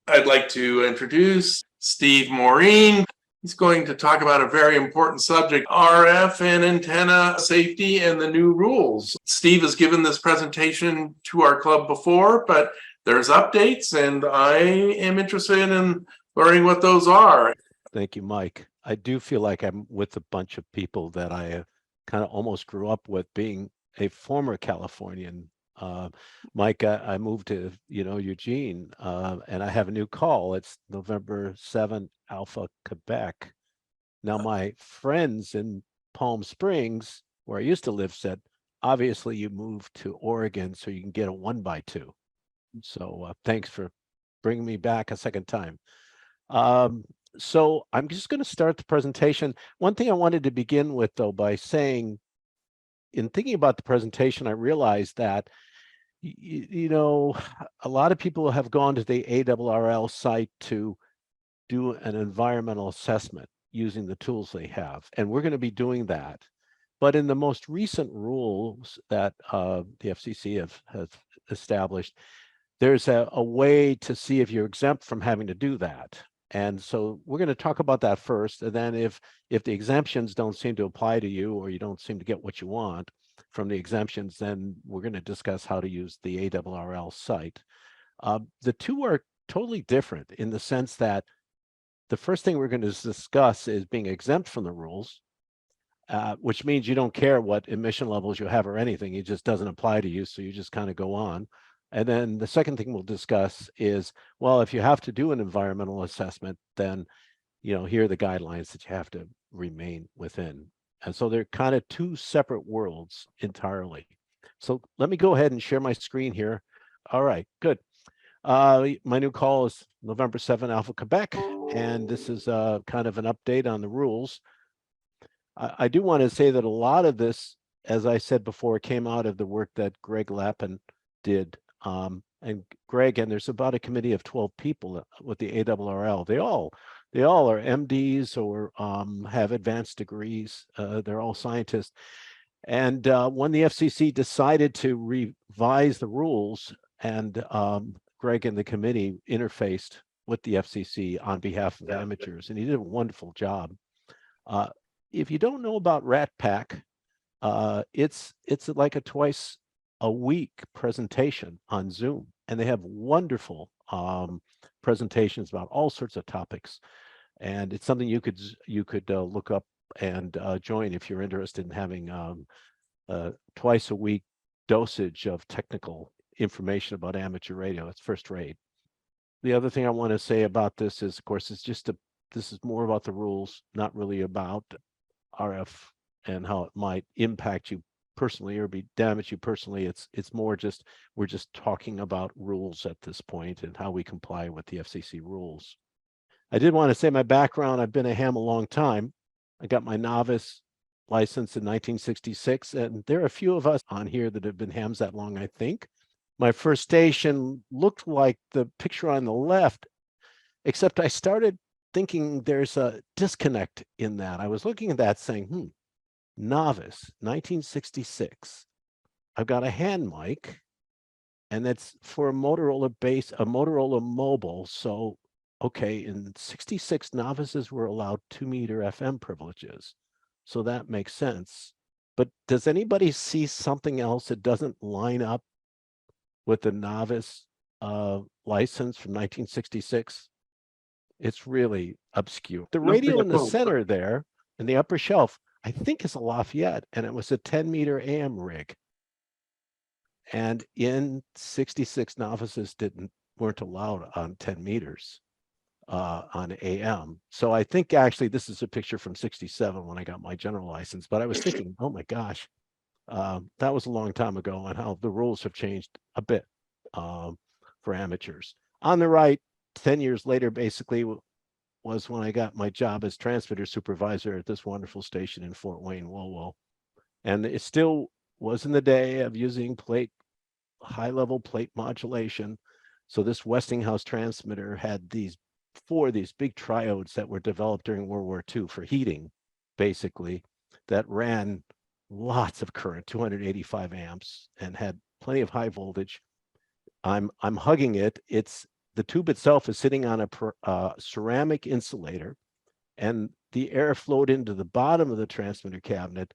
I'd like to introduce Steve Moreen. He's going to talk about a very important subject, RF and antenna safety and the new rules. Steve has given this presentation to our club before, but there's updates, and I am interested in learning what those are. Thank you, Mike. I do feel like I'm with a bunch of people that I kind of almost grew up with, being a former Californian. Mike, I moved to, Eugene, and I have a new call. It's November 7 Alpha Quebec. Now, my friends in Palm Springs, where I used to live, said, obviously you moved to Oregon so you can get a 1x2. So thanks for bringing me back a second time. So I'm just going to start the presentation. One thing I wanted to begin with, though, by saying, in thinking about the presentation, I realized that, a lot of people have gone to the ARRL site to do an environmental assessment using the tools they have, and we're going to be doing that. But in the most recent rules that the FCC has established, there's a way to see if you're exempt from having to do that. And so we're going to talk about that first. And then if the exemptions don't seem to apply to you, or you don't seem to get what you want from the exemptions, then we're going to discuss how to use the ARRL site. The two are totally different in the sense that the first thing we're going to discuss is being exempt from the rules, which means you don't care what emission levels you have or anything. It just doesn't apply to you. So you just kind of go on. And then the second thing we'll discuss is, well, if you have to do an environmental assessment, then, here are the guidelines that you have to remain within. And so they're kind of two separate worlds entirely. So let me go ahead and share my screen here. All right, good. My new call is November 7 Alpha Quebec, and this is kind of an update on the rules. I do want to say that a lot of this, as I said before, came out of the work that Greg Lappin did. And Greg, and there's about a committee of 12 people with the ARRL. They all are MDs or have advanced degrees. They're all scientists. And when the FCC decided to revise the rules, and Greg and the committee interfaced with the FCC on behalf of amateurs, and he did a wonderful job. If you don't know about Rat Pack, it's like a twice a week presentation on Zoom, and they have wonderful presentations about all sorts of topics. And it's something you could look up and join if you're interested in having twice a week dosage of technical information about amateur radio. It's first rate. The other thing I want to say about this is, of course, this is more about the rules, not really about RF and how it might impact you personally or damage you personally. It's more just, we're just talking about rules at this point and how we comply with the FCC rules. I did want to say my background. I've been a ham a long time. I got my novice license in 1966, and there are a few of us on here that have been hams that long, I think. My first station looked like the picture on the left, except I started thinking there's a disconnect in that. I was looking at that saying, novice, 1966. I've got a hand mic, and that's for a Motorola mobile. So, okay, in 66, novices were allowed 2-meter FM privileges. So that makes sense. But does anybody see something else that doesn't line up with the novice license from 1966? It's really obscure. The radio in the center there, in the upper shelf, I think is a Lafayette, and it was a 10-meter AM rig. And in 66, novices weren't allowed on 10 meters on AM. So I think actually this is a picture from 67 when I got my general license. But I was thinking, oh my gosh, that was a long time ago, and how the rules have changed a bit for amateurs. On the right, 10 years later, basically, was when I got my job as transmitter supervisor at this wonderful station in Fort Wayne, Whoa. And it still was in the day of using high-level plate modulation. So this Westinghouse transmitter had these big triodes that were developed during World War II for heating, basically, that ran lots of current, 285 amps, and had plenty of high voltage. I'm hugging it. It's the tube itself is sitting on a ceramic insulator, and the air flowed into the bottom of the transmitter cabinet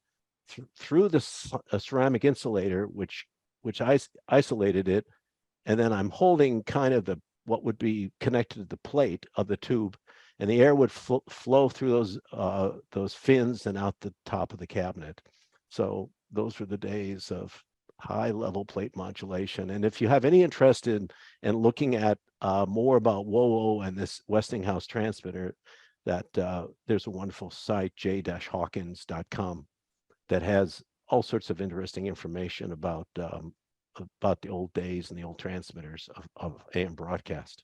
through the ceramic insulator, which isolated it. And then I'm holding kind of what would be connected to the plate of the tube, and the air would flow through those fins and out the top of the cabinet. So those were the days of high level plate modulation. And if you have any interest in looking at more about WOWO and this Westinghouse transmitter, that there's a wonderful site, j-hawkins.com, that has all sorts of interesting information about the old days and the old transmitters of AM broadcast.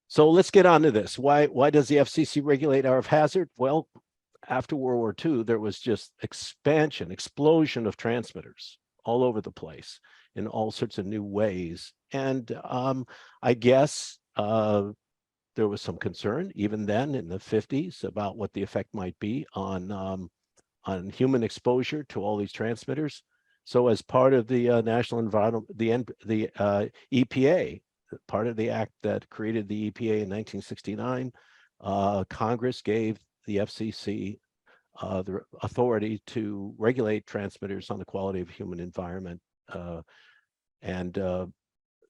So let's get on to this. Why does the FCC regulate RF hazard? Well, after World War II, there was just explosion of transmitters all over the place in all sorts of new ways. And I guess there was some concern even then in the 50s about what the effect might be on human exposure to all these transmitters. So as part of the National Environment, the EPA, part of the act that created the EPA in 1969, Congress gave the FCC the authority to regulate transmitters on the quality of human environment. And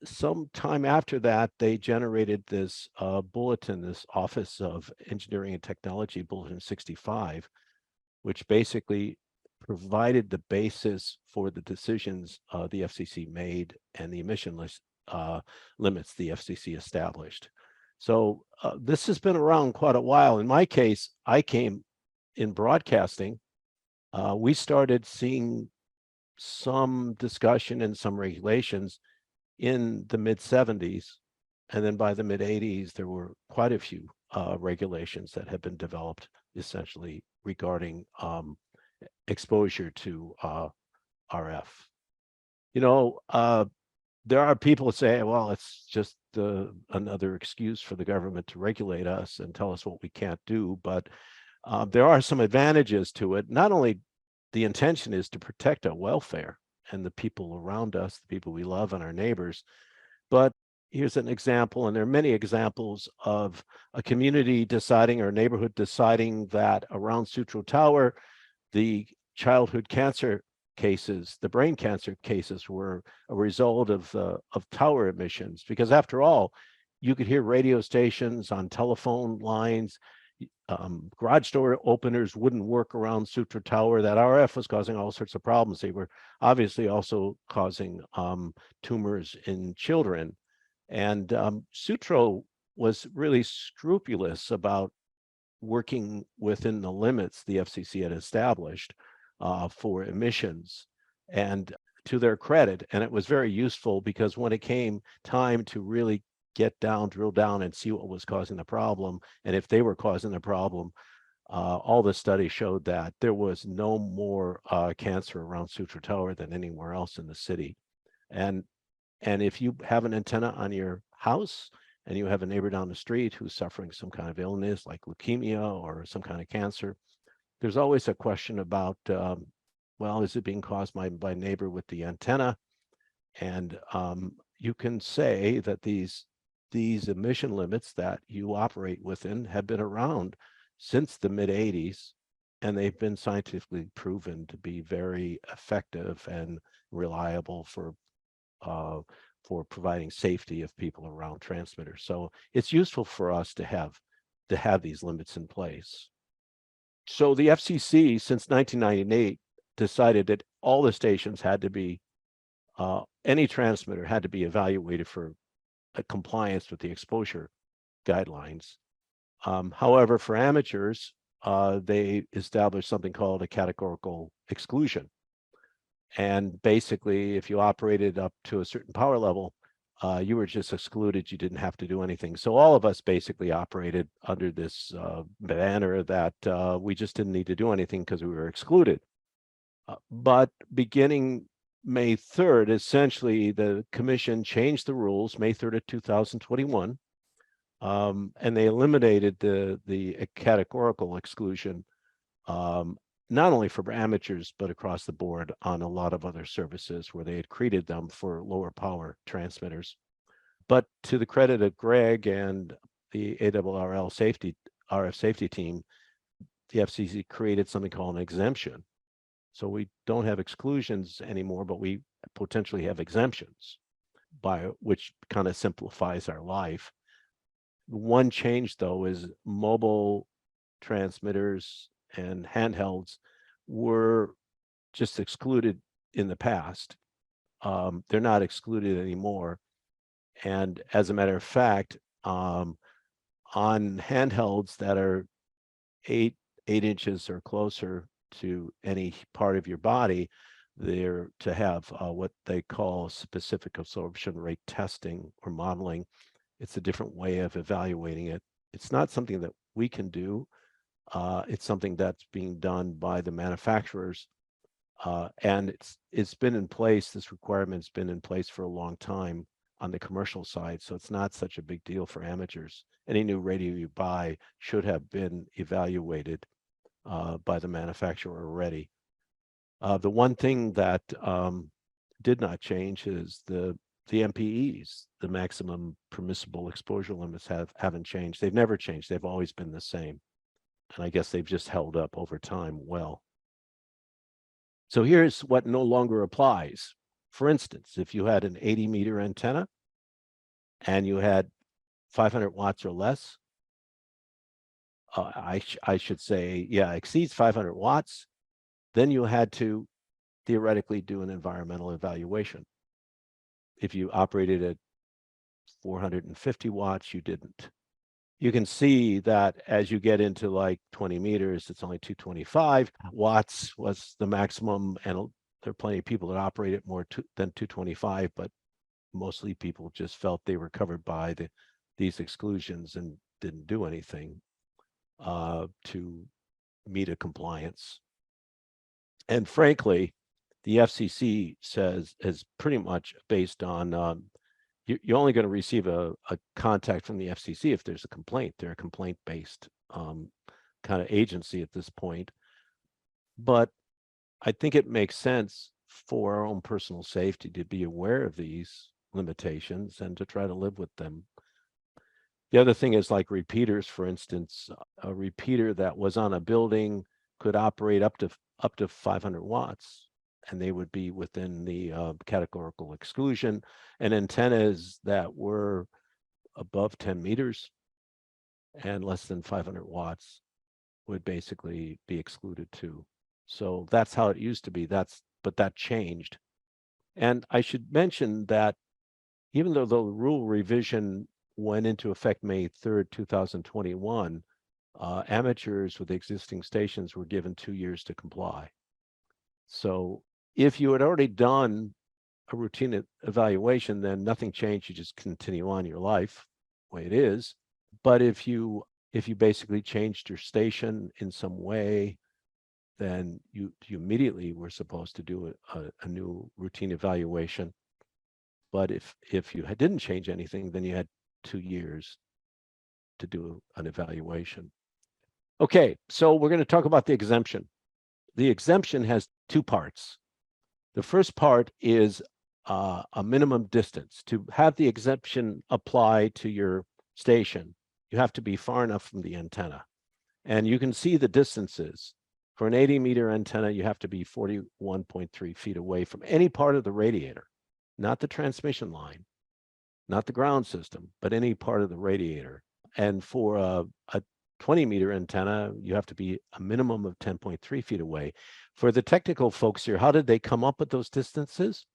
some time after that, they generated this bulletin, this Office of Engineering and Technology, Bulletin 65, which basically provided the basis for the decisions the FCC made and the emission limits the FCC established. So this has been around quite a while. In my case, I came in broadcasting. We started seeing some discussion and some regulations in the mid-70s. And then by the mid-80s, there were quite a few regulations that had been developed essentially regarding exposure to RF. You know, there are people who say, well, it's just another excuse for the government to regulate us and tell us what we can't do. But there are some advantages to it. Not only the intention is to protect our welfare and the people around us, the people we love and our neighbors, but here's an example, and there are many examples of a community deciding or a neighborhood deciding that around Sutro Tower, the childhood cancer cases, the brain cancer cases, were a result of tower emissions. Because after all, you could hear radio stations on telephone lines. Garage door openers wouldn't work around Sutro Tower. That RF was causing all sorts of problems. They were obviously also causing tumors in children. And Sutro was really scrupulous about working within the limits the FCC had established for emissions. And to their credit, and it was very useful, because when it came time to really drill down and see what was causing the problem, and if they were causing the problem, all the studies showed that there was no more cancer around Sutro Tower than anywhere else in the city. And if you have an antenna on your house and you have a neighbor down the street who's suffering some kind of illness like leukemia or some kind of cancer, there's always a question about, well, is it being caused by neighbor with the antenna? And you can say that these emission limits that you operate within have been around since the mid-80s, and they've been scientifically proven to be very effective and reliable for providing safety of people around transmitters. So it's useful for us to have these limits in place. So the FCC, since 1998, decided that all the stations had to be, any transmitter had to be evaluated for compliance with the exposure guidelines. However, for amateurs, they established something called a categorical exclusion. And basically, if you operated up to a certain power level, you were just excluded. You didn't have to do anything. So all of us basically operated under this banner that we just didn't need to do anything because we were excluded. But beginning May 3rd, essentially, the commission changed the rules, May 3rd of 2021, and they eliminated the categorical exclusion, not only for amateurs, but across the board on a lot of other services where they had created them for lower power transmitters. But to the credit of Greg and the ARRL RF safety team, the FCC created something called an exemption. So we don't have exclusions anymore, but we potentially have exemptions, by which kind of simplifies our life. One change, though, is mobile transmitters and handhelds were just excluded in the past. They're not excluded anymore. And as a matter of fact, on handhelds that are eight inches or closer to any part of your body, they're to have what they call specific absorption rate testing or modeling. It's a different way of evaluating it. It's not something that we can do. It's something that's being done by the manufacturers. And it's been in place, this requirement's been in place for a long time on the commercial side, so it's not such a big deal for amateurs. Any new radio you buy should have been evaluated by the manufacturer already. The one thing that did not change is the MPEs, the maximum permissible exposure limits haven't changed. They've never changed. They've always been the same. And I guess they've just held up over time well. So here's what no longer applies. For instance, if you had an 80-meter antenna and you had 500 watts or less, I should say, yeah, exceeds 500 watts, then you had to theoretically do an environmental evaluation. If you operated at 450 watts, you didn't. You can see that as you get into like 20 meters, it's only 225 watts was the maximum, and there are plenty of people that operate at more than 225, but mostly people just felt they were covered by these exclusions and didn't do anything to meet a compliance. And frankly, the FCC says is pretty much based on you're only going to receive a contact from the FCC if there's a complaint. They're a complaint-based kind of agency at this point. But I think it makes sense for our own personal safety to be aware of these limitations and to try to live with them. The other thing is like repeaters, for instance, a repeater that was on a building could operate up to 500 watts. And they would be within the categorical exclusion, and antennas that were above 10 meters and less than 500 watts would basically be excluded too. So that's how it used to be. But that changed. And I should mention that even though the rule revision went into effect May 3rd, 2021, amateurs with existing stations were given 2 years to comply. So if you had already done a routine evaluation, then nothing changed. You just continue on your life the way it is. But if you basically changed your station in some way, then you immediately were supposed to do a new routine evaluation. But if you didn't change anything, then you had 2 years to do an evaluation. Okay, so we're going to talk about the exemption. The exemption has two parts. The first part is a minimum distance. To have the exemption apply to your station, you have to be far enough from the antenna. And you can see the distances. For an 80-meter antenna, you have to be 41.3 feet away from any part of the radiator, not the transmission line, not the ground system, but any part of the radiator. And for a 20-meter antenna, you have to be a minimum of 10.3 feet away. For the technical folks here, how did they come up with those distances?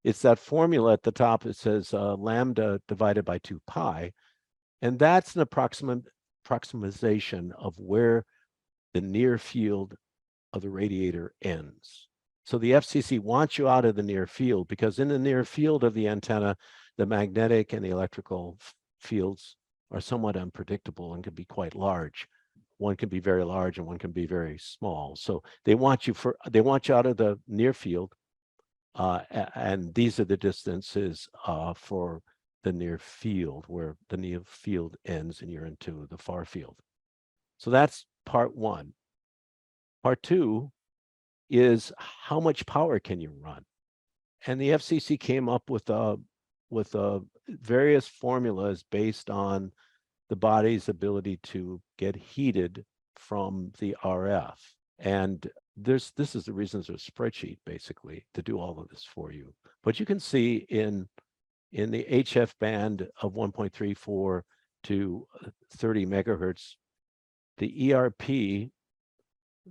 It's that formula at the top. It says lambda divided by 2 pi. And that's an approximation of where the near field of the radiator ends. So the FCC wants you out of the near field because in the near field of the antenna, the magnetic and the electrical fields are somewhat unpredictable and can be quite large. One can be very large and one can be very small. So they want you out of the near field, and these are the distances for the near field, where the near field ends and you're into the far field. So that's part one. Part two is how much power can you run? And the FCC came up with various formulas based on the body's ability to get heated from the RF. And this is the reason there's a spreadsheet basically to do all of this for you. But you can see in the HF band of 1.34 to 30 megahertz, the ERP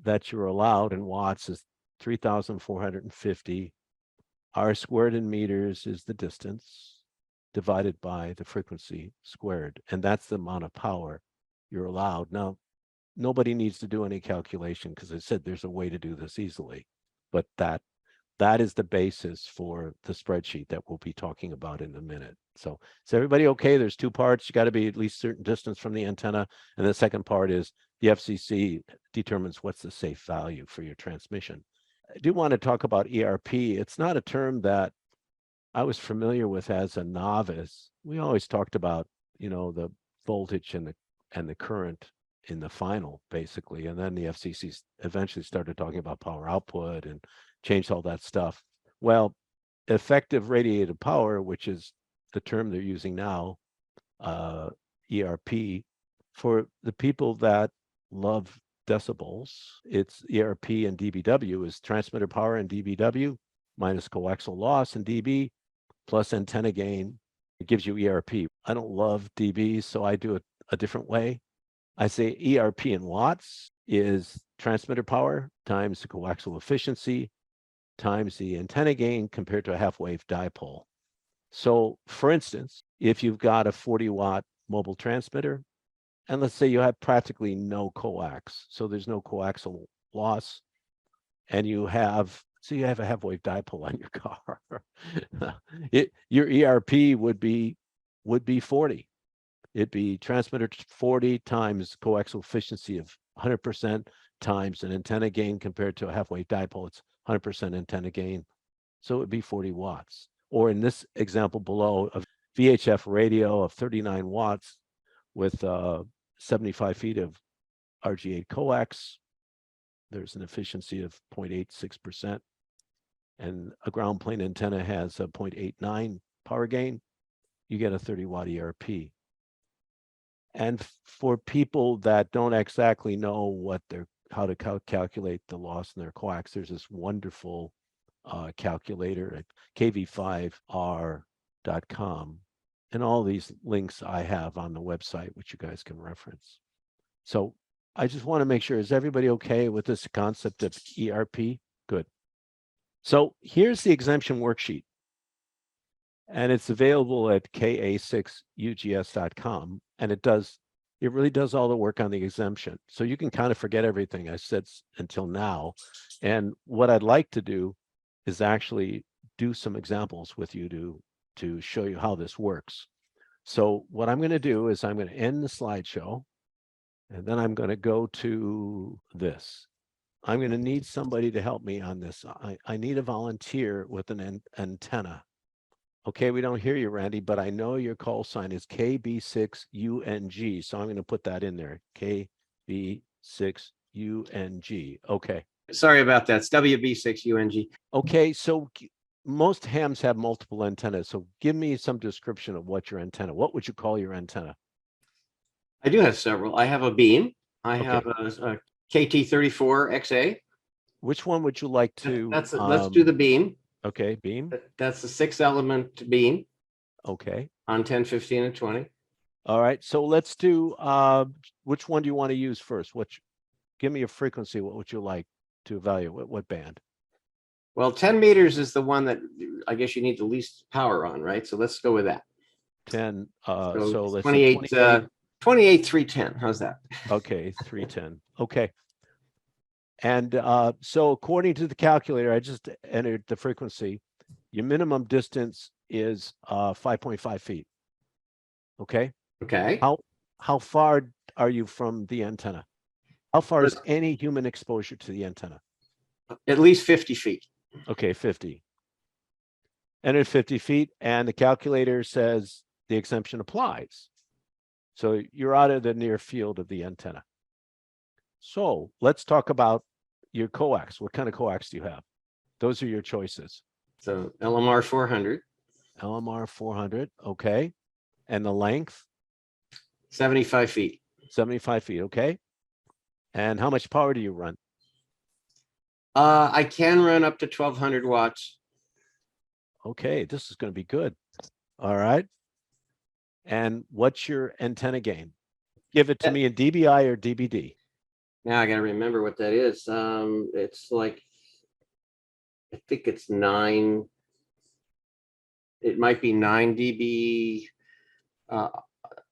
that you're allowed in watts is 3,450. R squared in meters is the distance divided by the frequency squared. And that's the amount of power you're allowed. Now, nobody needs to do any calculation because I said there's a way to do this easily. But that is the basis for the spreadsheet that we'll be talking about in a minute. So is everybody okay? There's two parts. You got to be at least a certain distance from the antenna. And the second part is the FCC determines what's the safe value for your transmission. I do want to talk about ERP. It's not a term that I was familiar with as a novice. We always talked about, the voltage and the current in the final, basically. And then the FCC eventually started talking about power output and changed all that stuff. Well, effective radiated power, which is the term they're using now, ERP, for the people that love decibels, it's ERP and dBW is transmitter power in dBW minus coaxial loss in dB plus antenna gain. It gives you ERP. I don't love dB, so I do it a different way. I say ERP in watts is transmitter power times the coaxial efficiency times the antenna gain compared to a half-wave dipole. So for instance, if you've got a 40-watt mobile transmitter, and let's say you have practically no coax, so there's no coaxial loss, and you have a half-wave dipole on your car, your ERP would be 40. It'd be transmitter 40 times coaxial efficiency of 100% times an antenna gain compared to a half-wave dipole. It's 100% antenna gain. So it would be 40 watts. Or in this example below, a VHF radio of 39 watts with 75 feet of RG8 coax. There's an efficiency of 0.86%. And a ground plane antenna has a 0.89 power gain. You get a 30-watt ERP. And for people that don't exactly know how to calculate the loss in their coax, there's this wonderful calculator at kv5r.com. And all these links I have on the website, which you guys can reference. So I just want to make sure, is everybody okay with this concept of ERP? Good. So here's the exemption worksheet. And it's available at ka6ugs.com. And it really does all the work on the exemption. So you can kind of forget everything I said until now. And what I'd like to do is actually do some examples with you to show you how this works. So what I'm going to do is I'm going to end the slideshow, and then I'm going to go to this. I'm going to need somebody to help me on this. I need a volunteer with an antenna. Okay, we don't hear you, Randy, but I know your call sign is KB6UNG, so I'm going to put that in there, KB6UNG. Okay. Sorry about that. It's WB6UNG. Okay, so most hams have multiple antennas, so give me some description of what your antenna, what would you call your antenna? I do have several. I have a beam. I Okay. have a KT34XA. Which one would you like to? Let's do the beam. Okay, beam. That's the 6-element beam Okay. on 10, 15, and 20. All right, so let's do, which one do you want to use first? Give me a frequency. What would you like to evaluate? What band? Well, 10 meters is the one that I guess you need the least power on, right? So let's go with that. 10, so let's 28, say 28, 310. How's that? Okay, 310. Okay. And so according to the calculator, I just entered the frequency. Your minimum distance is 5.5 feet. Okay. Okay. How far are you from the antenna? How far is any human exposure to the antenna? At least 50 feet. Okay, 50. Entered 50 feet, and the calculator says the exemption applies. So you're out of the near field of the antenna. So let's talk about your coax. What kind of coax do you have? Those are your choices. So LMR 400. LMR 400. Okay. And the length? 75 feet. 75 feet. Okay. And how much power do you run? I can run up to 1200 watts. Okay. This is going to be good. All right. And what's your antenna gain? Give it to me in dBi or dBd. Now I got to remember what that is. It's like, I think it's 9. It might be 9 dB.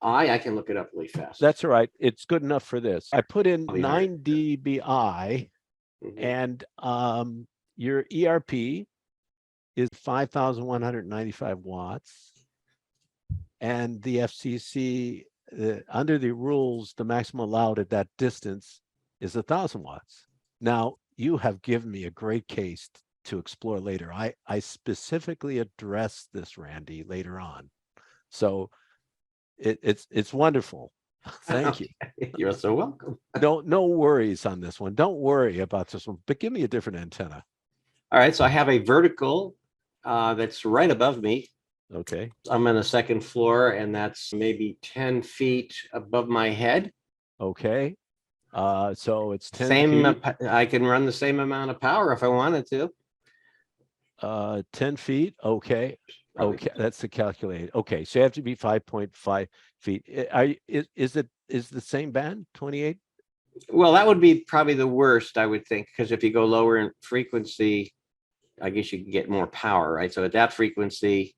I can look it up really fast. That's all right. It's good enough for this. I put in Probably 9 dBi, Mhm. and your ERP is 5,195 watts. And the FCC, under the rules, the maximum allowed at that distance is 1,000 watts. Now, you have given me a great case to explore later. I specifically addressed this, Randy, later on. So it's wonderful. Thank you. You're so welcome. No worries on this one. Don't worry about this one, but give me a different antenna. All right, so I have a vertical that's right above me. Okay. I'm on the second floor, and that's maybe 10 feet above my head. Okay. So it's 10 Same, feet. I can run the same amount of power if I wanted to. 10 feet. Okay. Probably. Okay. That's the calculated. Okay. So you have to be 5.5 feet. Is the same band 28? Well, that would be probably the worst, I would think, because if you go lower in frequency, I guess you can get more power, right? So at that frequency,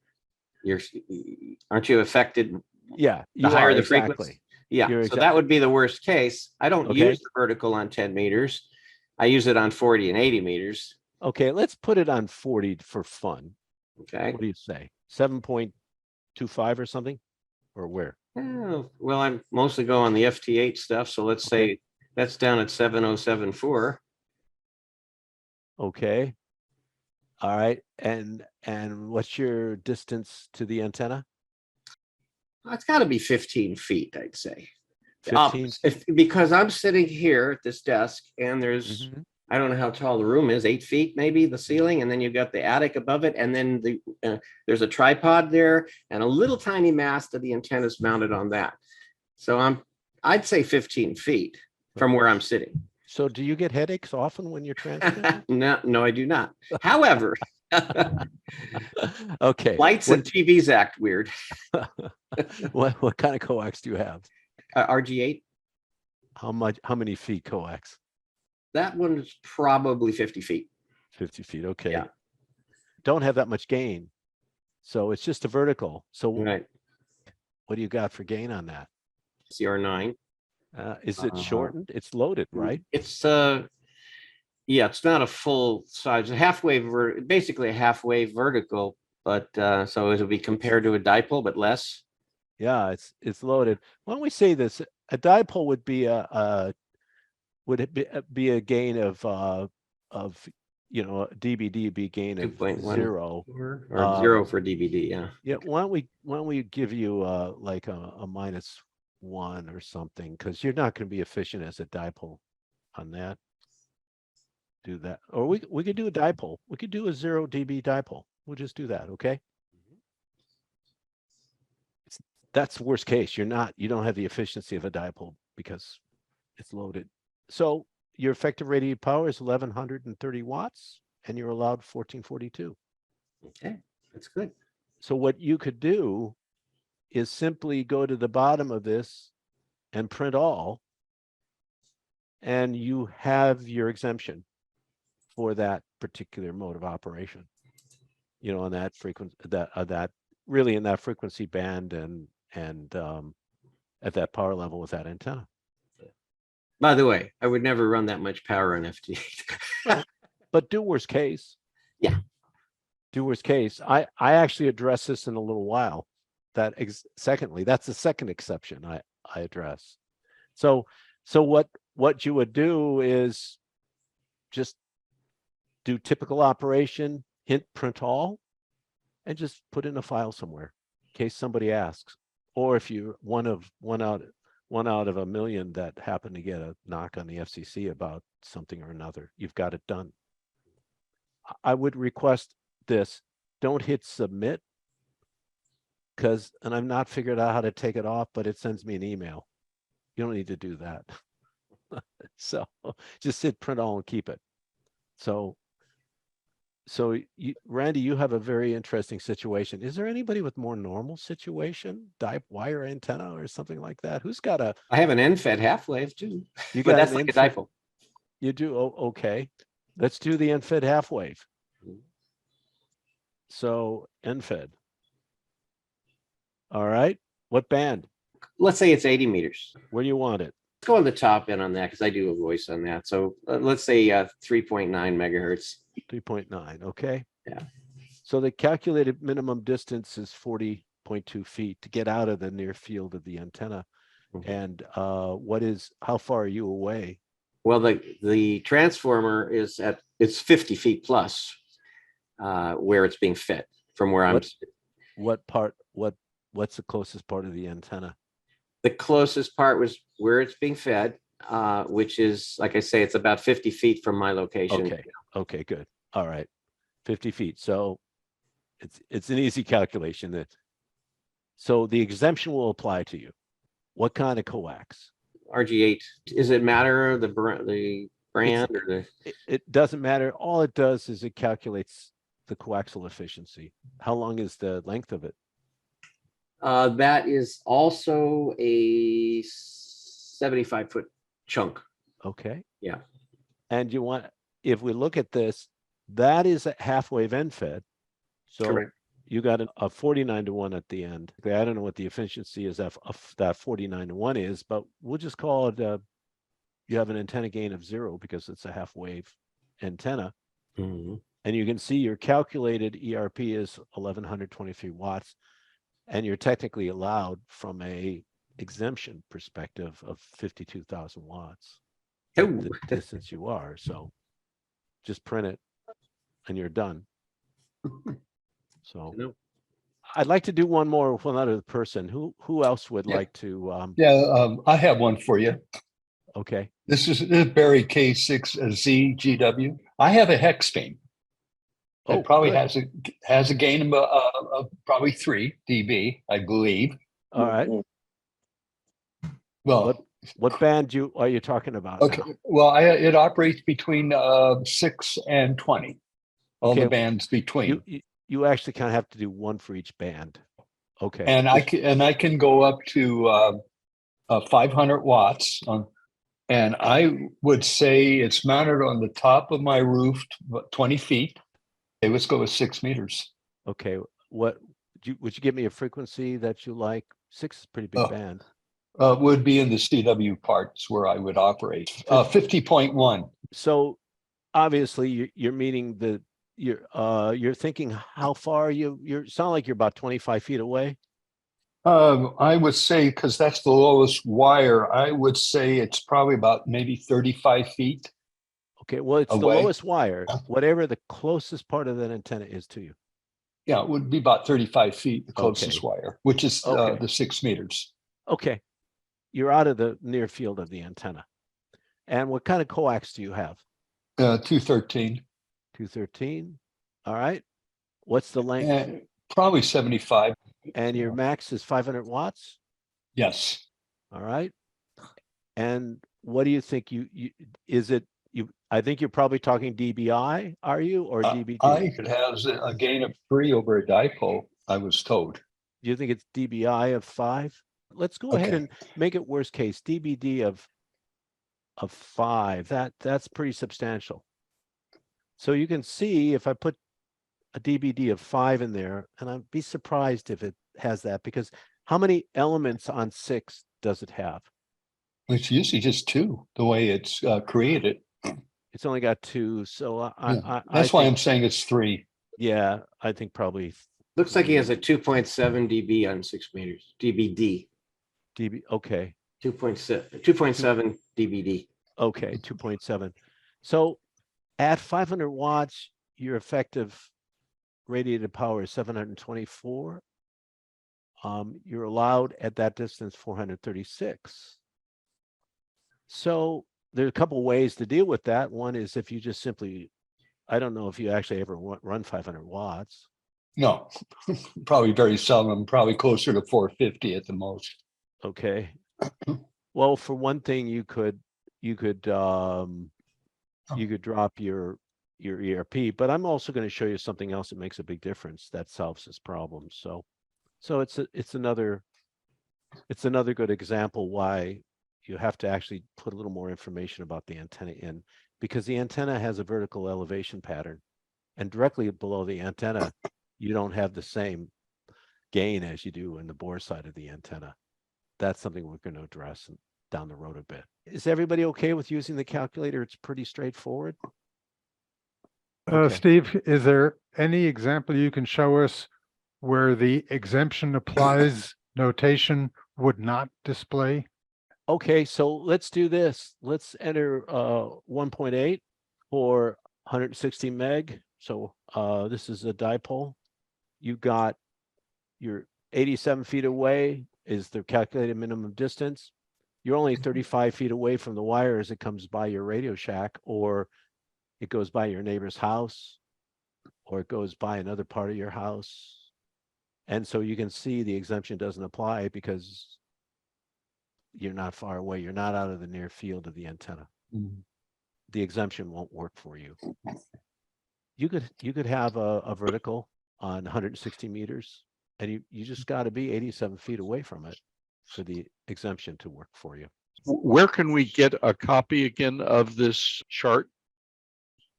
aren't you affected? Yeah. The higher the frequency. Exactly. Yeah. So that would be the worst case. I don't Okay. use the vertical on 10 meters. I use it on 40 and 80 meters. Okay. Let's put it on 40 for fun. Okay. What do you say? 7.25 or something? Or where? Oh, well, I'm mostly go on the FT8 stuff. So let's say that's down at 7074. Okay. All right. And what's your distance to the antenna? It's got to be 15 feet, I'd say. 15? Because I'm sitting here at this desk, and there's, Mhm. I don't know how tall the room is, 8 feet, maybe the ceiling. And then you've got the attic above it. And then there's a tripod there and a little tiny mast of the antennas mounted on that. So I'd say 15 feet from where I'm sitting. So do you get headaches often when you're transmitting? No, I do not. However, Okay. lights and TVs act weird. What kind of coax do you have? RG8. How many feet coax? That one's probably 50 feet. 50 feet. Okay. Yeah. Don't have that much gain. So it's just a vertical. So Right. what do you got for gain on that? CR9. Is it shortened? It's loaded, right? It's yeah, it's not a full size, basically a halfway vertical, but so it'll be compared to a dipole, but less. Yeah, it's loaded. Why don't we say this? A dipole would be would it be a gain of DBD would be a gain of 2.1 0 or 0 for DVD. Yeah. Yeah. Why don't we give you like a -1 or something, because you're not going to be efficient as a dipole on that. Do that, or we could do a dipole. We could do a 0 dB dipole. We'll just do that. Okay. That's the worst case. You don't have the efficiency of a dipole because it's loaded. So your effective radiated power is 1,130 watts, and you're allowed 1442. Okay, that's good. So what you could do is simply go to the bottom of this and print all, and you have your exemption for that particular mode of operation. On that frequency, that really in that frequency band, and at that power level with that antenna. By the way, I would never run that much power on FT8. But do worst case. Yeah. Do worst case. I actually address this in a little while. Secondly, that's the second exception I address. So what you would do is just do typical operation, hint print all, and just put in a file somewhere in case somebody asks. Or if you're one out of a million that happen to get a knock on the FCC about something or another, you've got it done. I would request this: don't hit submit and I've not figured out how to take it off, but it sends me an email. You don't need to do that. So just hit print all and keep it. So Randy, you have a very interesting situation. Is there anybody with more normal situation, wire antenna or something like that? Who's got a? I have an N-Fed half-wave too, You but got that's an like a N-Fed? dipole. You do? Oh, okay. Let's do the N-Fed half wave. So N-Fed. All right. What band? Let's say it's 80 meters. Where do you want it? Let's go on the top end on that because I do a voice on that. So let's say 3.9 megahertz. 3.9. Okay. Yeah. So the calculated minimum distance is 40.2 feet to get out of the near field of the antenna. Mhm. And how far are you away? Well, the transformer is it's 50 feet plus where it's being fed from where I'm. What's the closest part of the antenna? The closest part was where it's being fed, which is, like I say, it's about 50 feet from my location. Okay. Okay, good. All right. 50 feet. So it's an easy calculation. So the exemption will apply to you. What kind of coax? RG8. Does it matter the brand or the? It doesn't matter. All it does is it calculates the coaxial efficiency. How long is the length of it? That is also a 75-foot chunk. Okay. Yeah. And if we look at this, that is a half wave N-Fed. So Correct. you got a 49-to-1 at the end. I don't know what the efficiency is of that 49-to-1 is, but we'll just call it you have an antenna gain of 0 because it's a half wave antenna. Mm-hmm. And you can see your calculated ERP is 1123 watts. And you're technically allowed from a exemption perspective of 52,000 watts. The distance you are. So just print it and you're done. So Nope. I'd like to do one more with another person. Who else would like to? I have one for you. Okay. This is Barry K6ZGW. I have a hex beam. It probably good. has a gain of probably 3 dB, I believe. All right. Well, what band are you talking about? okay. Now? Well, it operates between 6 and 20. All the bands between. You actually kind of have to do one for each band. Okay. And I can go up to 500 watts and I would say it's mounted on the top of my roof, 20 feet. Okay, let's go with 6 meters. Okay. Would you give me a frequency that you like? 6 is a pretty big band. Would be in the CW parts where I would operate. 50.1. So obviously you're meaning you're thinking how far you sound like you're about 25 feet away. I would say, because that's the lowest wire, I would say it's probably about maybe 35 feet. Okay, well, it's away. The lowest wire, whatever the closest part of that antenna is to you. Yeah, it would be about 35 feet, the closest wire, which is the 6 meters. Okay, you're out of the near field of the antenna. And what kind of coax do you have? 213. 213. All right. What's the length? Probably 75. And your max is 500 watts? Yes. All right. And what do you think I think you're probably talking DBI, are you, or DBD? It has a gain of 3 over a dipole, I was told. Do you think it's DBI of 5? Let's go ahead and make it worst case. DBD of 5. That's pretty substantial. So you can see if I put a DBD of 5 in there, and I'd be surprised if it has that, because how many elements on 6 does it have? It's usually just 2, the way it's created. It's only got 2, so that's why I'm saying it's 3. Yeah, I think probably. Looks like he has a 2.7 dB on 6 meters. DBD. Okay. 2.7 DBD. Okay, 2.7. So at 500 watts, your effective radiated power is 724. You're allowed at that distance 436. So there's a couple ways to deal with that. One is if you just simply, I don't know if you actually ever run 500 watts. No, probably very seldom, probably closer to 450 at the most. Okay. Well, for one thing, you could drop your ERP, but I'm also going to show you something else that makes a big difference that solves this problem. So it's another good example why you have to actually put a little more information about the antenna in, because the antenna has a vertical elevation pattern, and directly below the antenna, you don't have the same gain as you do in the bore side of the antenna. That's something we're going to address down the road a bit. Is everybody okay with using the calculator? It's pretty straightforward. Okay. Steve, is there any example you can show us where the exemption applies notation would not display? Okay, so let's do this. Let's enter 1.8 for 160 meg. So this is a dipole. You got your 87 feet away is the calculated minimum distance. You're only 35 feet away from the wire as it comes by your Radio Shack, or it goes by your neighbor's house, or it goes by another part of your house. And so you can see the exemption doesn't apply because you're not far away. You're not out of the near field of the antenna. Mhm. The exemption won't work for you. You could have a vertical on 160 meters, and you just got to be 87 feet away from it for the exemption to work for you. Where can we get a copy again of this chart?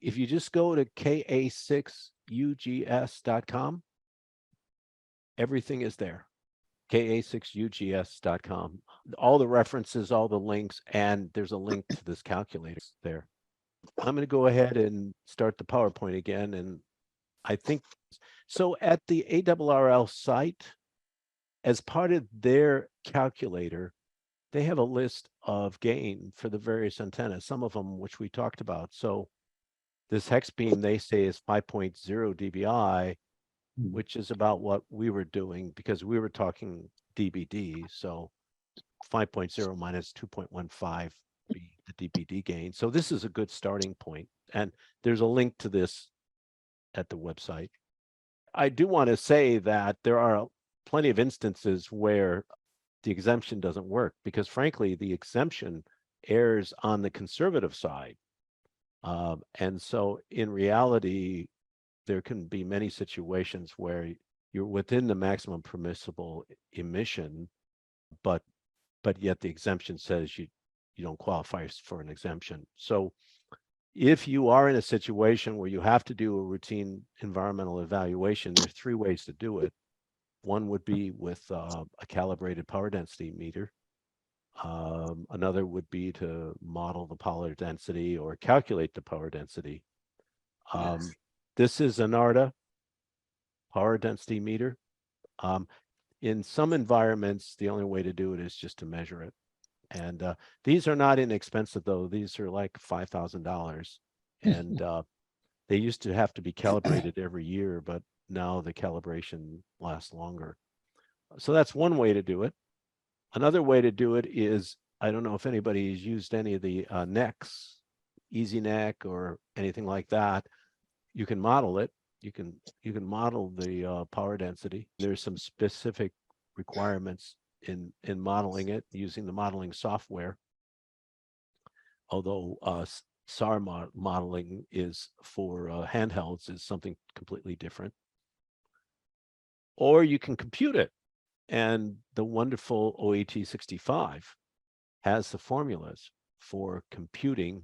If you just go to ka6ugs.com, everything is there. ka6ugs.com. All the references, all the links, and there's a link to this calculator there. I'm going to go ahead and start the PowerPoint again. And I think, so at the ARRL site, as part of their calculator, they have a list of gain for the various antennas, some of them which we talked about. So this hex beam, they say, is 5.0 dBi, which is about what we were doing because we were talking DBD. So 5.0 minus 2.15 be the DBD gain. So this is a good starting point. And there's a link to this at the website. I do want to say that there are plenty of instances where the exemption doesn't work because, frankly, the exemption errs on the conservative side. And so in reality, there can be many situations where you're within the maximum permissible emission, but yet the exemption says you don't qualify for an exemption. So if you are in a situation where you have to do a routine environmental evaluation, there's three ways to do it. One would be with a calibrated power density meter. Another would be to model the power density or calculate the power density. Yes. This is an ARDA power density meter. In some environments, the only way to do it is just to measure it. And these are not inexpensive, though. These are like $5,000. And they used to have to be calibrated every year, but now the calibration lasts longer. So that's one way to do it. Another way to do it is, I don't know if anybody has used any of the NECs, EasyNEC or anything like that. You can model it. You can model the power density. There's some specific requirements in modeling it using the modeling software. Although SAR modeling is for handhelds is something completely different. Or you can compute it. And the wonderful OET65 has the formulas for computing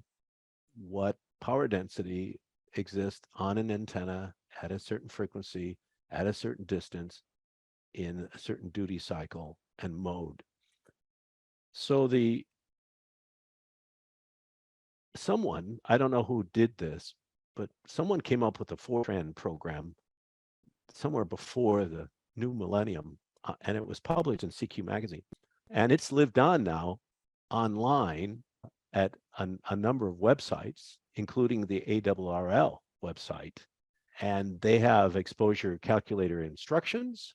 what power density exists on an antenna at a certain frequency, at a certain distance, in a certain duty cycle and mode. So someone, I don't know who did this, but someone came up with a Fortran program somewhere before the new millennium, and it was published in CQ magazine. And it's lived on now online at a number of websites, including the ARRL website. And they have exposure calculator instructions,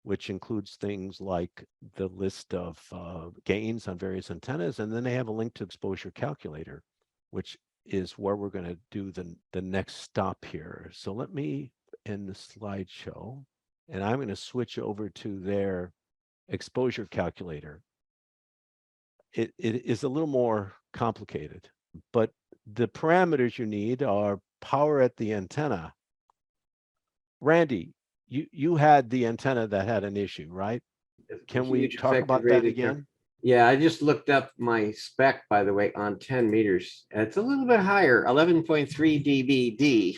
which includes things like the list of gains on various antennas. And then they have a link to exposure calculator, which is where we're going to do the next stop here. So let me in the slideshow, and I'm going to switch over to their exposure calculator. It is a little more complicated, but the parameters you need are power at the antenna. Randy, you had the antenna that had an issue, right? Can we Huge talk effective about that rating here. again? Yeah, I just looked up my spec, by the way, on 10 meters. It's a little bit higher, 11.3 dBd.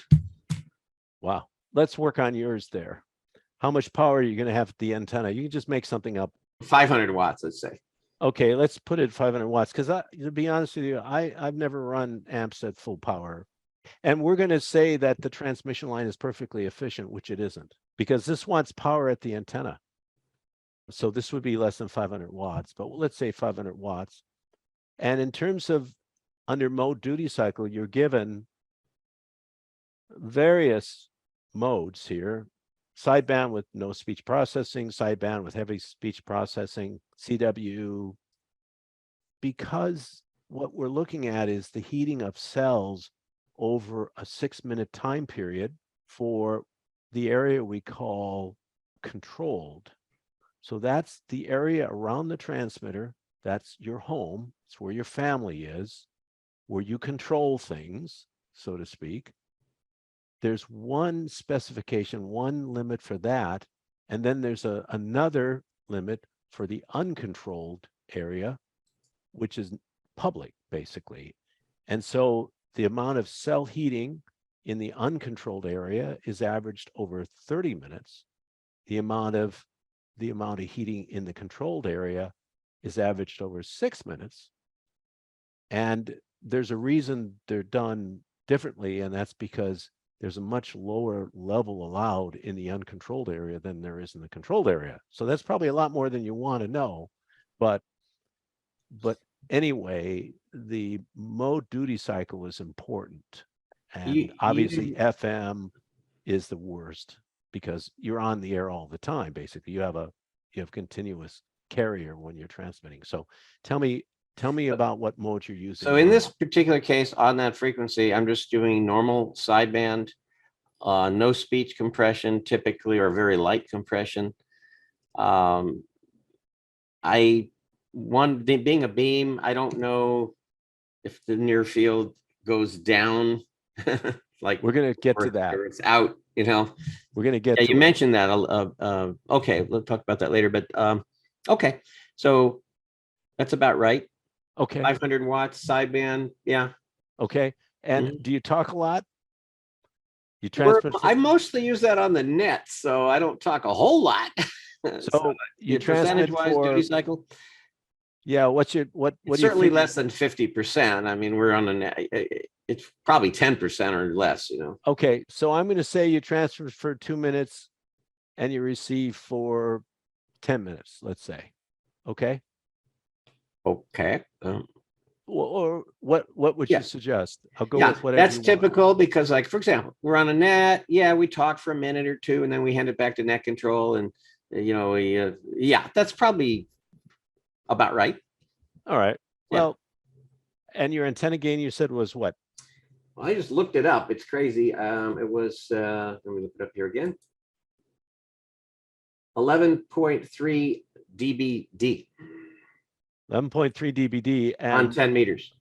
Wow. Let's work on yours there. How much power are you going to have at the antenna? You can just make something up. 500 watts, let's say. Okay, let's put it 500 watts, because to be honest with you, I've never run amps at full power. And we're going to say that the transmission line is perfectly efficient, which it isn't, because this wants power at the antenna. So this would be less than 500 watts, but let's say 500 watts. And in terms of under mode duty cycle, you're given various modes here. Sideband with no speech processing, sideband with heavy speech processing, CW, because what we're looking at is the heating of cells over a 6-minute time period for the area we call controlled. So that's the area around the transmitter. That's your home. It's where your family is, where you control things, so to speak. There's one specification, one limit for that. And then there's another limit for the uncontrolled area, which is public, basically. And so the amount of cell heating in the uncontrolled area is averaged over 30 minutes. The amount of heating in the controlled area is averaged over 6 minutes. And there's a reason they're done differently, and that's because there's a much lower level allowed in the uncontrolled area than there is in the controlled area. So that's probably a lot more than you want to know. But anyway, the mode duty cycle is important. And obviously FM is the worst because you're on the air all the time. Basically, you have continuous carrier when you're transmitting. So tell me about what mode you're using. So in this particular case, on that frequency, I'm just doing normal sideband, no speech compression typically, or very light compression. Being a beam, I don't know if the near field goes down. Like we're going to get to that. Or it's out, you know. We're going to get to you it. Mentioned that. Okay, we'll talk about that later. But okay, so that's about right. Okay. 500 watts sideband. Yeah. Okay. And do you talk a lot? You transmit? I mostly use that on the net, so I don't talk a whole lot. So you transmit percentage-wise duty cycle? Yeah. What certainly less than 50%. I mean, we're on a net. It's probably 10% or less, you know. Okay. So I'm going to say you transfer for 2 minutes and you receive for 10 minutes, let's say. Okay. Okay. Or what would you suggest? I'll go with whatever. That's typical because, like, for example, we're on a net. Yeah, we talk for a minute or two and then we hand it back to net control. And, you know, that's probably about right. All right. Well, and your antenna gain you said was what? Well, I just looked it up. It's crazy. It was, let me look it up here again. 11.3 dBd. 11.3 dBd on 10 meters.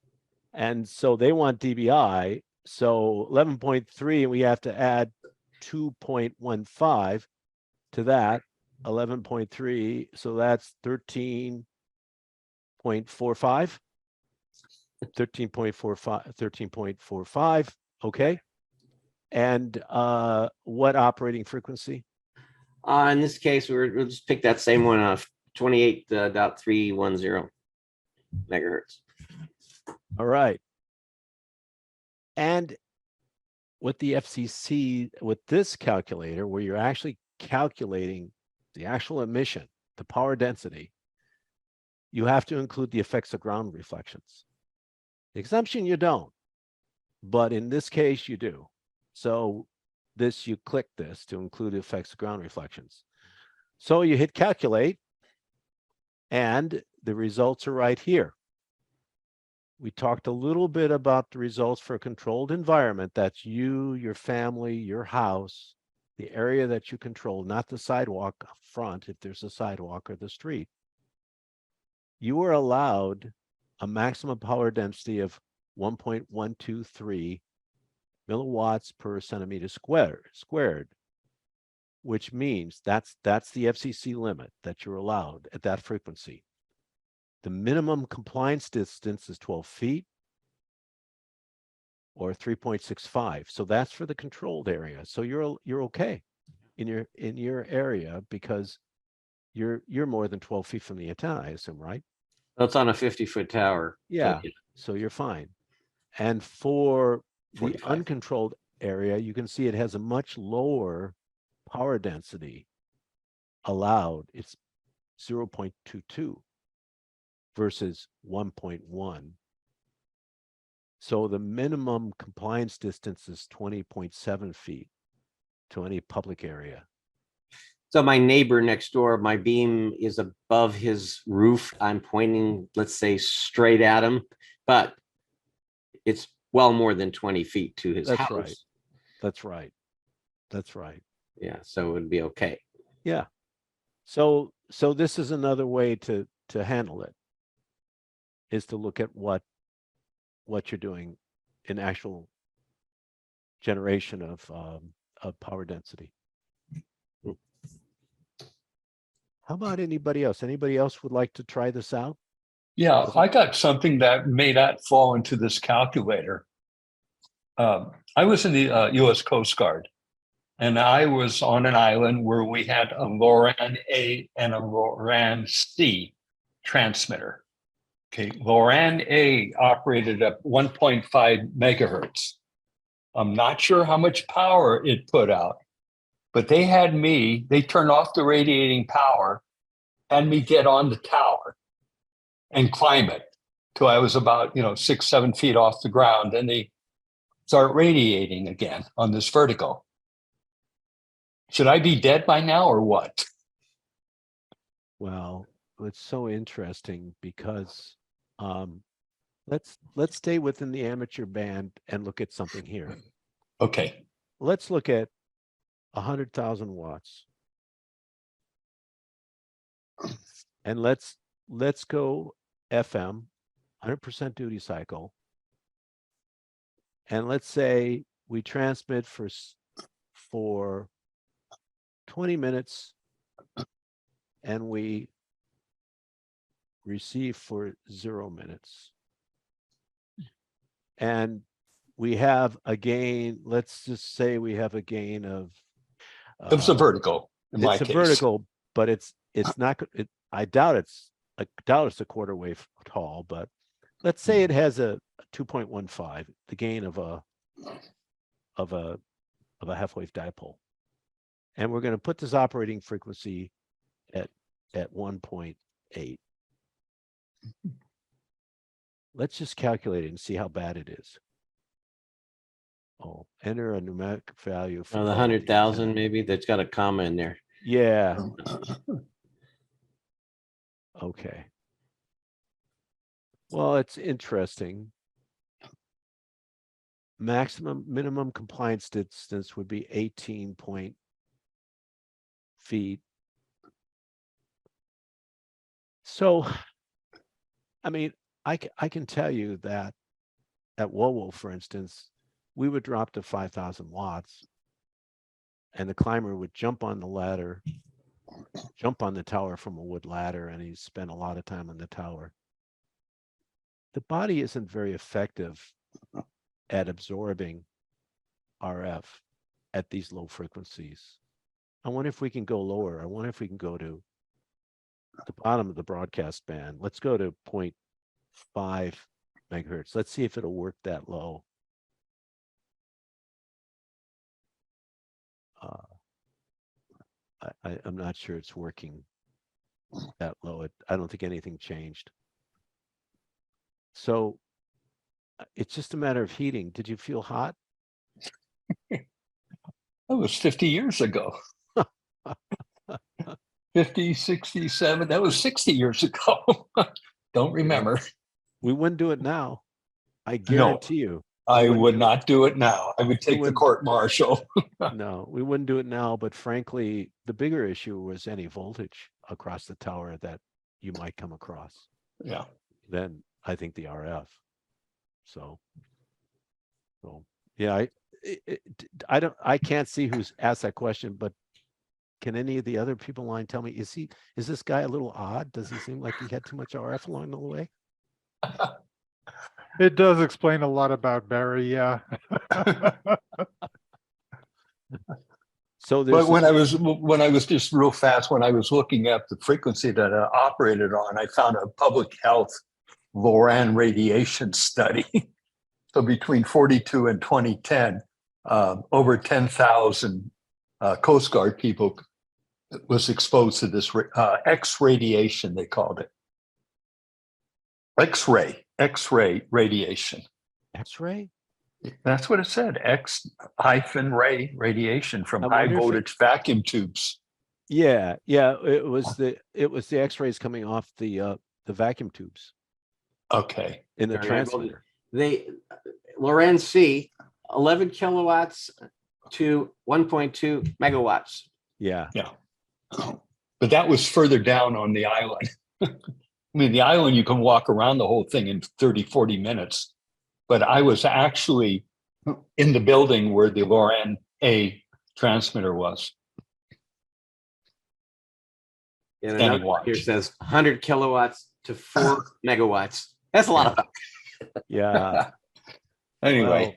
And so they want dBi. So 11.3, and we have to add 2.15 to that, 11.3. So that's 13.45. 13.45. Okay. And what operating frequency? In this case, we'll just pick that same one off, 28.310 megahertz. All right. And with the FCC, with this calculator, where you're actually calculating the actual emission, the power density, you have to include the effects of ground reflections. The exemption, you don't. But in this case, you do. So you click this to include the effects of ground reflections. So you hit calculate, and the results are right here. We talked a little bit about the results for a controlled environment. That's you, your family, your house. the area that you control, not the sidewalk front, if there's a sidewalk, or the street, you are allowed a maximum power density of 1.123 milliwatts per centimeter squared, which means that's the FCC limit that you're allowed at that frequency. The minimum compliance distance is 12 feet or 3.65. So that's for the controlled area. So you're okay in your area because you're more than 12 feet from the antenna, I assume, right? That's on a 50-foot tower. Yeah. So you're fine. And for the 45. uncontrolled area, you can see it has a much lower power density allowed. It's 0.22 versus 1.1. So the minimum compliance distance is 20.7 feet to any public area. So my neighbor next door, my beam is above his roof. I'm pointing, let's say, straight at him, but it's well more than 20 feet to his That's house. right. That's right. That's right. Yeah, so it would be okay. Yeah. So this is another way to handle it, is to look at what you're doing in actual generation of power density. How about anybody else? Anybody else would like to try this out? Yeah, I got something that may not fall into this calculator. I was in the U.S. Coast Guard, and I was on an island where we had a LORAN A and a LORAN C transmitter. Okay, LORAN A operated at 1.5 megahertz. I'm not sure how much power it put out, but they turned off the radiating power, had me get on the tower and climb it till I was about 6-7 feet off the ground. And they start radiating again on this vertical. Should I be dead by now or what? Well, it's so interesting because let's stay within the amateur band and look at something here. Okay. Let's look at 100,000 watts. And let's go FM, 100% duty cycle. And let's say we transmit for 20 minutes and we receive for 0 minutes. And we have a gain, let's just say we have a gain of It's a vertical in my it's a case. vertical, but it's not, I doubt it's a quarter wave tall, but let's say it has a 2.15, the gain of a half wave dipole. And we're going to put this operating frequency at 1.8. Let's just calculate it and see how bad it is. Oh, enter a numeric value for The 100,000 maybe, that's got a comma in there. Yeah. Okay. Well, it's interesting. Minimum compliance distance would be 18 feet. So, I mean, I can tell you that at WoWo, for instance, we would drop to 5,000 watts and the climber would jump on the ladder, jump on the tower from a wood ladder, and he spent a lot of time on the tower. The body isn't very effective at absorbing RF at these low frequencies. I wonder if we can go lower. I wonder if we can go to the bottom of the broadcast band. Let's go to 0.5 megahertz. Let's see if it'll work that low. I'm not sure it's working that low. I don't think anything changed. So it's just a matter of heating. Did you feel hot? That was 50 years ago. 50, 67, that was 60 years ago. Don't remember. We wouldn't do it now. I guarantee you. I wouldn't would do it. not do it now. I would take the wouldn't- court martial. No, we wouldn't do it now, but frankly, the bigger issue was any voltage across the tower that you might come across. Yeah. Then I think the RF. So yeah, I can't see who's asked that question, but can any of the other people in line tell me, is this guy a little odd? Does he seem like he had too much RF along the way? It does explain a lot about Barry, yeah. So there's But when I was just real fast, when I was looking at the frequency that I operated on, I found a public health LORAN radiation study. So between 42 and 2010, over 10,000 Coast Guard people was exposed to this X radiation, they called it. X-ray radiation. X-ray? That's what it said. X-ray radiation from I high wonder if voltage vacuum tubes. Yeah, it was the X-rays coming off the vacuum tubes Okay. in the Very high voltage. transmitter. They Loran C, 11 kilowatts to 1.2 megawatts. Yeah. But that was further down on the island. I mean, the island, you can walk around the whole thing in 30, 40 minutes. But I was actually in the building where the LORAN A transmitter was. And Standing another one watch. here says 100 kilowatts to 4 megawatts. That's a lot of power. Yeah. Anyway,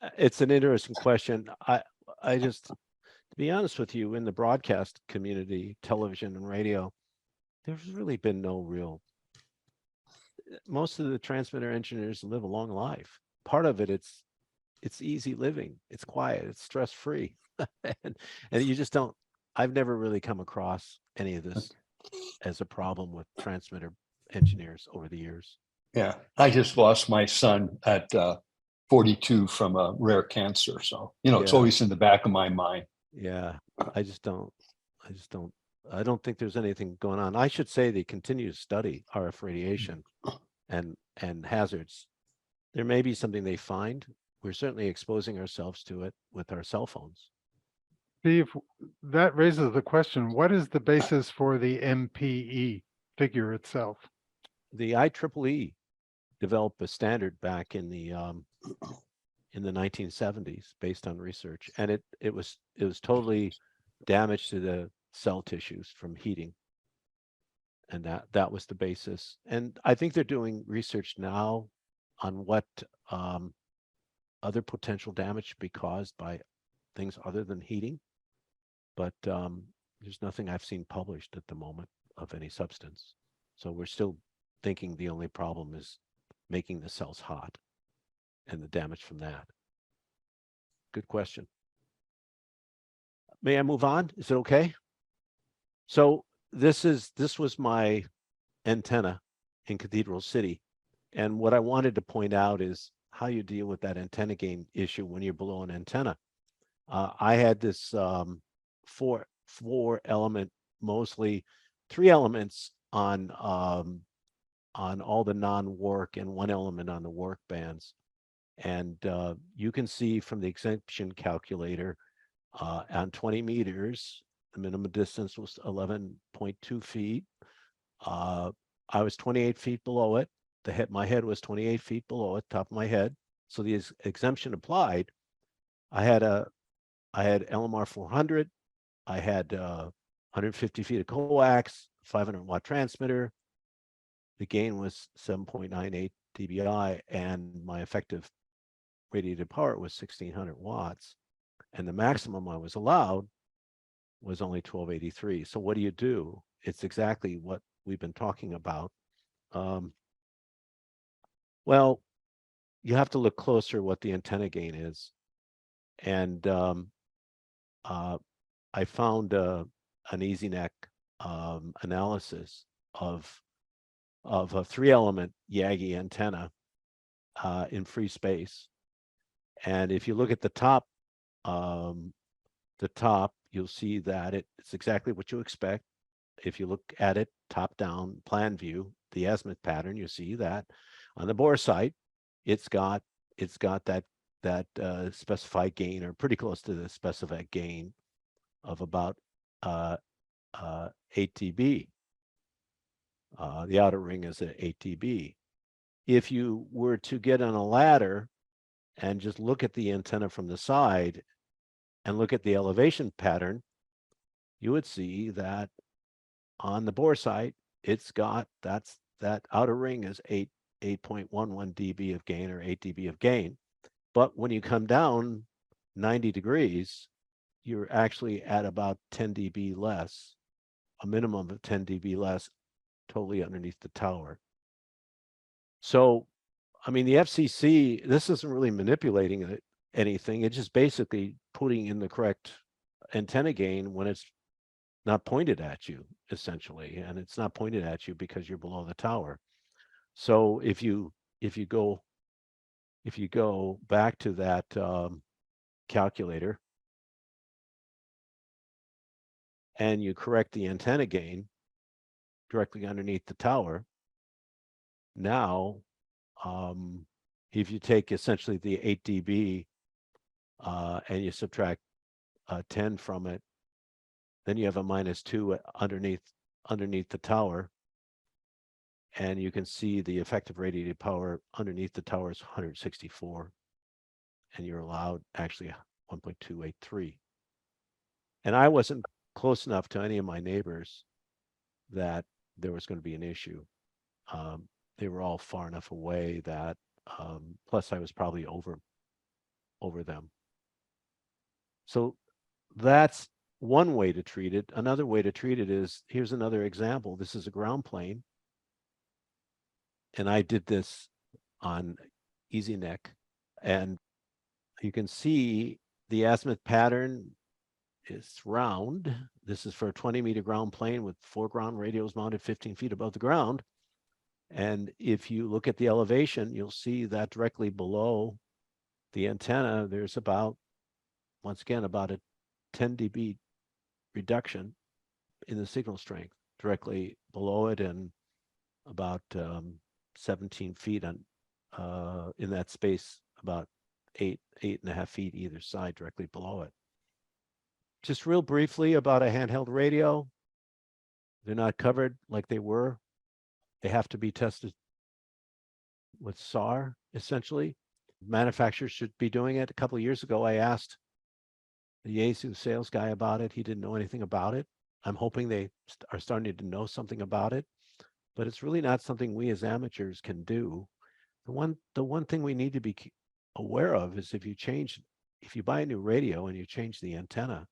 Well, it's an interesting question. I just, to be honest with you, in the broadcast community, television and radio, there's really been no real, most of the transmitter engineers live a long life. Part of it, it's easy living, it's quiet, it's stress-free. and you just don't, I've never really come across any of this as a problem with transmitter engineers over the years. yeah, I just lost my son at 42 from a rare cancer. So, it's Yeah. always in the back of my mind. Yeah, I don't think there's anything going on. I should say they continue to study RF radiation and hazards. There may be something they find. We're certainly exposing ourselves to it with our cell phones. Steve, that raises the question, what is the basis for the MPE figure itself? The IEEE developed a standard back in the 1970s based on research, and it was totally damage to the cell tissues from heating, and that was the basis. And I think they're doing research now on what other potential damage should be caused by things other than heating, but there's nothing I've seen published at the moment of any substance. So we're still thinking the only problem is making the cells hot and the damage from that. Good question. May I move on? Is it okay? So this was my antenna in Cathedral City. And what I wanted to point out is how you deal with that antenna gain issue when you're below an antenna. I had this four element, mostly 3 elements on all the non-work and 1 element on the work bands. And you can see from the exemption calculator on 20 meters, the minimum distance was 11.2 feet. I was 28 feet below it. My head was 28 feet below it, top of my head. So the exemption applied. I had LMR 400. I had 150 feet of coax, 500 watt transmitter. The gain was 7.98 dBi, and my effective radiated power was 1600 watts. And the maximum I was allowed was only 1283. So what do? It's exactly what we've been talking about. Well, you have to look closer what the antenna gain is. And I found an EasyNet analysis of a 3-element Yagi antenna in free space. And if you look at the top, you'll see that it's exactly what you expect. If you look at it top down plan view, the azimuth pattern, you see that on the bore site, it's got it's got that specified gain, or pretty close to the specified gain of about 8 dB. The outer ring is at 8 dB. If you were to get on a ladder and just look at the antenna from the side and look at the elevation pattern, you would see that on the bore site, it's got that outer ring is 8.11 dB of gain, or 8 dB of gain. But when you come down 90 degrees, you're actually at about 10 dB less, a minimum of 10 dB less, totally underneath the tower. So, I mean, the FCC, this isn't really manipulating anything. It's just basically putting in the correct antenna gain when it's not pointed at you, essentially. And it's not pointed at you because you're below the tower. So if you go back to that calculator and you correct the antenna gain directly underneath the tower, now if you take essentially the 8 dB and you subtract 10 from it, then you have a -2 underneath the tower, and you can see the effective radiated power underneath the tower is 164, and you're allowed actually 1.283. And I wasn't close enough to any of my neighbors that there was going to be an issue. They were all far enough away that, plus I was probably over them. So that's one way to treat it. Another way to treat it is, here's another example. This is a ground plane. And I did this on EasyNet. And you can see the azimuth pattern is round. This is for a 20-meter ground plane with 4 ground radios mounted 15 feet above the ground. And if you look at the elevation, you'll see that directly below the antenna, there's about, once again, about a 10 dB reduction in the signal strength directly below it, and about 17 feet on in that space, about 8.5 feet either side directly below it. Just real briefly about a handheld radio. They're not covered like they were. They have to be tested with SAR, essentially. Manufacturers should be doing it. A couple of years ago, I asked the Yaesu sales guy about it. He didn't know anything about it. I'm hoping they are starting to know something about it, but it's really not something we as amateurs can do. The one thing we need to be aware of is if you buy a new radio and you change the antenna,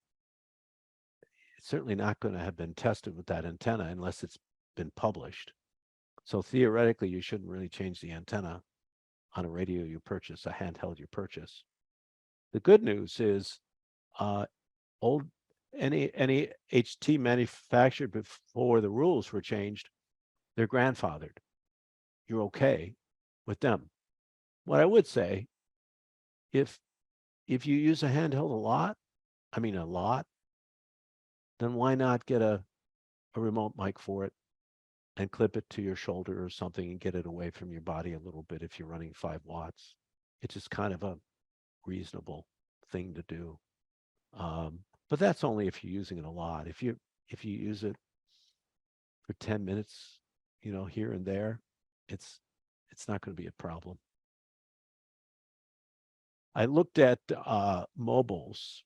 it's certainly not going to have been tested with that antenna unless it's been published. So theoretically, you shouldn't really change the antenna on a radio you purchase, a handheld you purchase. The good news is any HT manufactured before the rules were changed, they're grandfathered. You're okay with them. What I would say, if you use a handheld a lot, then why not get a remote mic for it and clip it to your shoulder or something and get it away from your body a little bit if you're running 5 watts. It's just kind of a reasonable thing to do. But that's only if you're using it a lot. If you use it for 10 minutes, here and there, it's not going to be a problem. I looked at mobiles,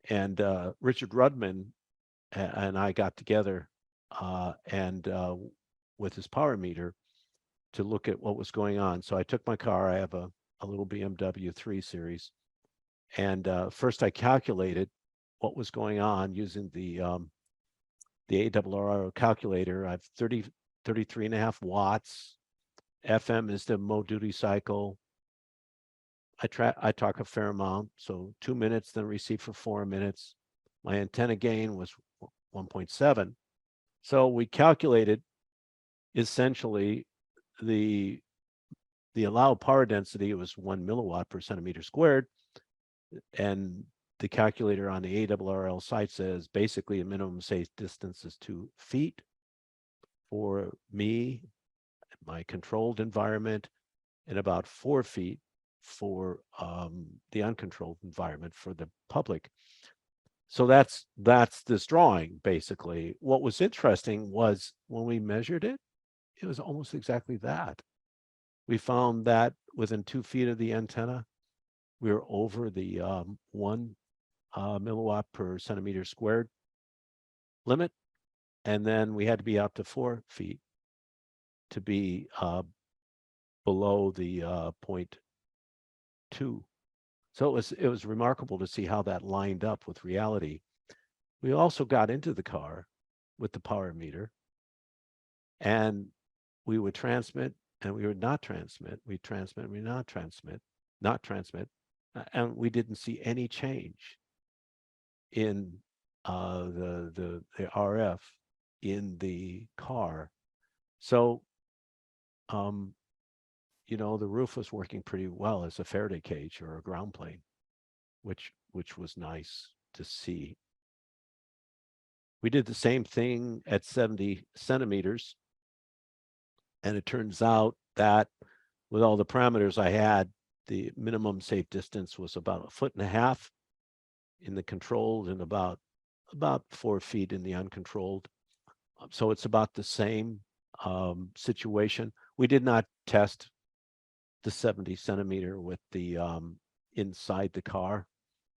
and Richard Rudman and I got together and with his power meter to look at what was going on. So I took my car. I have a little BMW 3 Series, and first I calculated what was going on using the ARRL calculator. I have 33.5 watts. FM is the mode duty cycle. I talk a fair amount, so 2 minutes, then receive for 4 minutes. My antenna gain was 1.7. So we calculated essentially the allowed power density was 1 milliwatt per centimeter squared, and the calculator on the ARRL site says basically a minimum safe distance is 2 feet for me, my controlled environment, and about 4 feet for the uncontrolled environment for the public. So that's this drawing, basically. What was interesting was when we measured it, it was almost exactly that. We found that within 2 feet of the antenna, we were over the 1 milliwatt per centimeter squared limit. And then we had to be out to 4 feet to be below the 0.2. So it was remarkable to see how that lined up with reality. We also got into the car with the power meter, and we would transmit and we would not transmit. We transmit, we not transmit, and we didn't see any change in the RF in the car. So, you know, the roof was working pretty well as a Faraday cage or a ground plane, which was nice to see. We did the same thing at 70 centimeters. And it turns out that with all the parameters I had, the minimum safe distance was about 1.5 feet in the controlled and about 4 feet in the uncontrolled. So it's about the same situation. We did not test the 70 centimeter with the inside the car,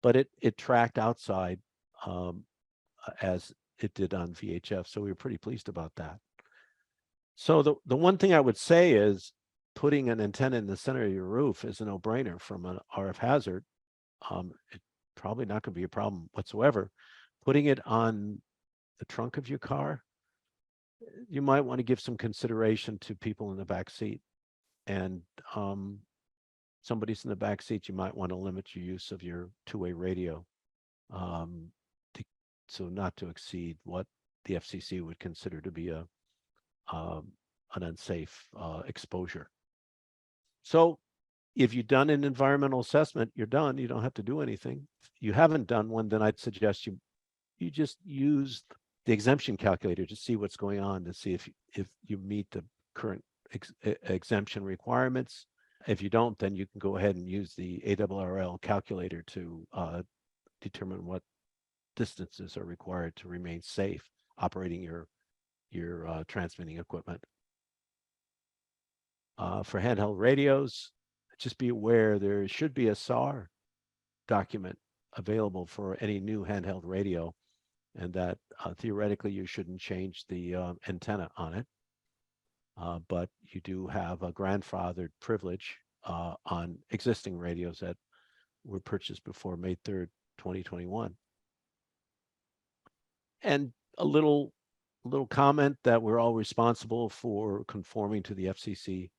but it tracked outside as it did on VHF. So we were pretty pleased about that. So the one thing I would say is putting an antenna in the center of your roof is a no-brainer from an RF hazard. It's probably not going to be a problem whatsoever. Putting it on the trunk of your car, you might want to give some consideration to people in the back seat. And somebody's in the back seat, you might want to limit your use of your two-way radio, so not to exceed what the FCC would consider to be an unsafe exposure. So if you've done an environmental assessment, you're done. You don't have to do anything. If you haven't done one, then I'd suggest you just use the exemption calculator to see what's going on, to see if you meet the current exemption requirements. If you don't, then you can go ahead and use the ARRL calculator to determine what distances are required to remain safe operating your transmitting equipment. For handheld radios, just be aware there should be a SAR document available for any new handheld radio, and that theoretically you shouldn't change the antenna on it. But you do have a grandfathered privilege on existing radios that were purchased before May 3rd, 2021. And a little comment that we're all responsible for conforming to the FCC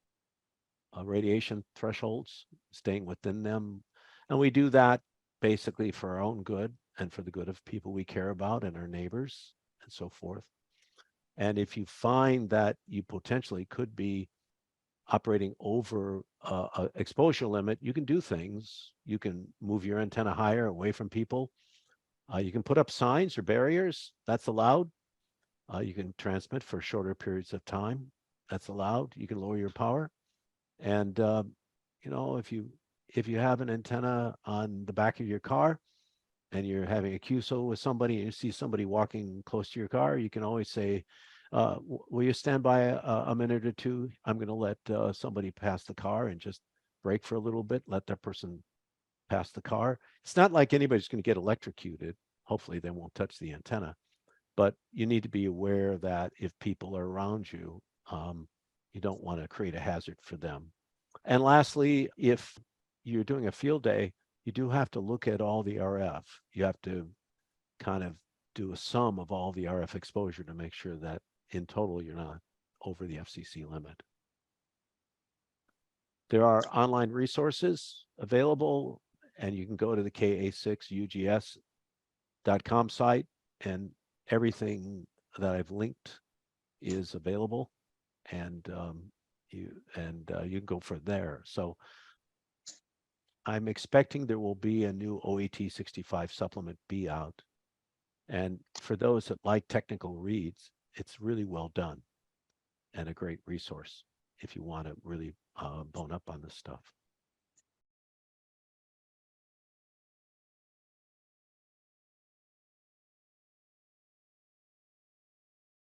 radiation thresholds, staying within them. And we do that basically for our own good and for the good of people we care about and our neighbors and so forth. And if you find that you potentially could be operating over an exposure limit, you can do things. You can move your antenna higher away from people. You can put up signs or barriers. That's allowed. You can transmit for shorter periods of time. That's allowed. You can lower your power. And you know, if you have an antenna on the back of your car and you're having a QSO with somebody and you see somebody walking close to your car, you can always say, will you stand by a minute or two? I'm going to let somebody pass the car and just brake for a little bit, let that person pass the car. It's not like anybody's going to get electrocuted. Hopefully they won't touch the antenna. But you need to be aware that if people are around you, you don't want to create a hazard for them. And lastly, if you're doing a field day, you do have to look at all the RF. You have to kind of do a sum of all the RF exposure to make sure that in total you're not over the FCC limit. There are online resources available, and you can go to the ka6ugs.com site, and everything that I've linked is available, and you can go from there. So I'm expecting there will be a new OET 65 supplement B out, and for those that like technical reads, it's really well done and a great resource if you want to really bone up on this stuff.